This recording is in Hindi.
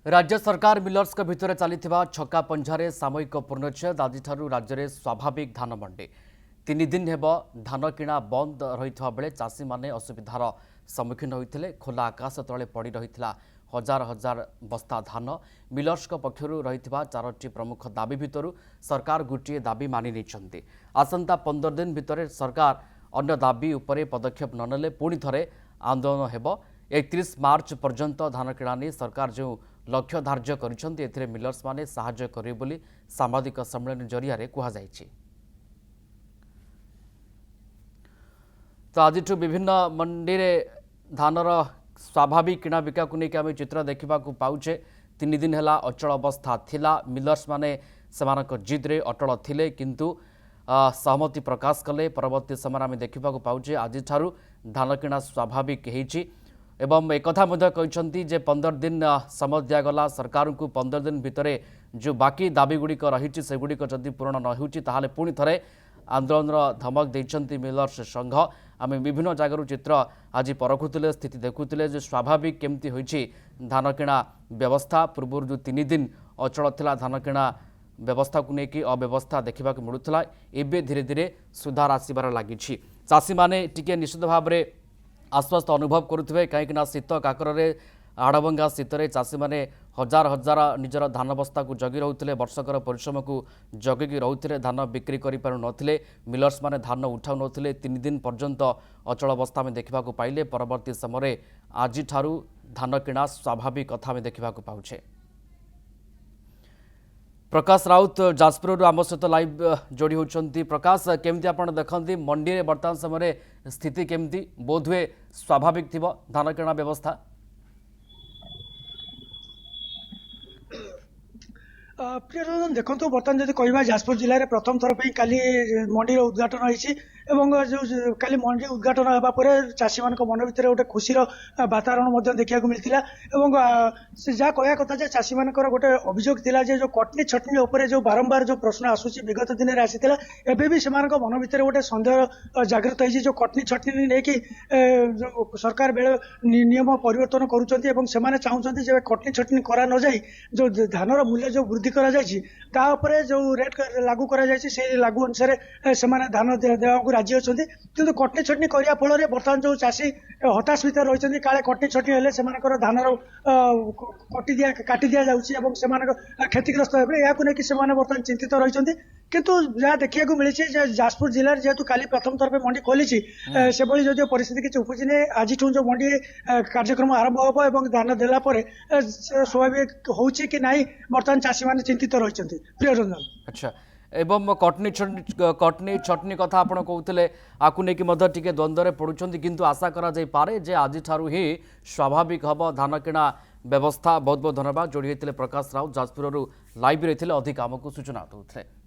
राज्य सरकार मिलर्स भितर चली छक्का पंझारे सामयिक पूर्णच्छेद आज राज्य में स्वाभाविक धान मंडी 3 दिन हेब धान किणा बंद रही बेले चाषी मैंने असुविधार सम्मुखीन होते खोला आकाश तले पड़ रही हजार हजार बस्ता धान मिलर्स पक्षर रही 4टी प्रमुख दाबी भितर सरकार गोटे दाबी मानि नहीं आसंता 15 दिन भितर सरकार अन्य दाबी उपरे पदक्षेप ननेले पुणी थे आंदोलन हेब 31 मार्च पर्यंत धान किणा नहीं सरकार जो लक्ष्य धार्य कर मिलर्स माने साहाय्य करेंगे बोली सांबादिक सम्मेलन जरिया कहुई। तो आज विभिन्न मंडी रे धानर स्वाभाविक किणा बिका को लेकिन आम चित्र देखा पाऊे 3 दिन है अचल अवस्था थिला मिलर्स माने सेमानक जिद्रे अटल थिले किंतु सहमति प्रकाश कले परवर्ती समय आम देखा पाऊे आज धान किणा स्वाभाविक होती एवं एक कहते जे 15 दिन समय दिगला सरकार को 15 दिन भितर जो बाकी दाबी गुड़िक रही से गुड़िक जदि पूरण न हो पुणी थे आंदोलन धमक देते मिलर्स संघ आम विभिन्न जगार चित्र आज परखुले स्थिति देखुले जो स्वाभाविक केमती होती धान किणा व्यवस्था पूर्व जो 3 दिन अचल थिला धान किणा व्यवस्था को लेकिन अव्यवस्था देखा मिलूला एवं धीरे धीरे सुधार आसबार लगी चाषी मैंने टिके निश्चित भाव में आश्वस्त अनुभव करुवे कहीं शीत काकर आड़भंगा शीतर चाषी मैंने हजार हजार निजर धान बस्ता को जगी रोते वर्षकर परिश्रम को जगिकी रोते धान बिक्री करें मिलर्स माने धान उठाऊ नथिले 3 दिन पर्यंत अचल अवस्था में देखा पाइले परवर्ती समय आज धान किणा स्वाभाविक कथा में देखा पाउछे। प्रकाश राउत जाजपुर आम सहित लाइव जोड़ी होती। प्रकाश केमती आप देखते मंडी में बर्तमान समय स्थिति केमती बोधहुए स्वाभाविक थी धान किणा व्यवस्था प्रियरंजन देखो बर्तमान जब कह जाजपुर जिले में प्रथम थर पर काली मंडी उद्घाटन होती जो काली मंडी उद्घाटन होगापर चाषी मान मन भर गोटे खुशी वातावरण देखा मिलता से जहाँ कहया कथा चाषी मान गोटे अभियोग था जो कटनी छटनी उपर जो बारंबार जो प्रश्न आसूसी विगत दिन में आसाला एवं भी से मन भर गोटे सन्देह जागृत होती जो कटनी छटनी नहीं कि सरकार बेले नियम परिवर्तन करुँचे चाहते जब कटनी छटनी करा न जाए जो धानर मूल्य जो वृद्धि करा जो रेट लागू करा लागू अनुसार से धान देवा राजी अच्छा किंतु कटनी छटनी करने फल बर्तमान जो चाषी हताश भितर रही काले कटनी छटनी हेल्ले से धानर काटी दि जाऊँगी क्षतिग्रस्त या बर्तमान चिंतित रही किंतु जहाँ देखा मिली जाजपुर जिले में जेहेतु काली प्रथम थर पे मंडी खोली से भली जो परिस्थिति किसी उपजी आज जो मंडी कार्यक्रम आरंभ हम और धान देला स्वाभाविक हो कि नहीं बर्तमान चाषी मैंने चिंतित रही प्रियरंजन। अच्छा एवं कटनी छटनी कथा आप कहते आपको लेकिन द्वंद्व में पड़ुंट किंतु आशा करा पारे जे आज ही स्वाभाविक हम धान किणा व्यवस्था बहुत बहुत धन्यवाद जोड़ी होते प्रकाश राउत जाजपुर लाइव रही अधिक आमको सूचना दूसरे।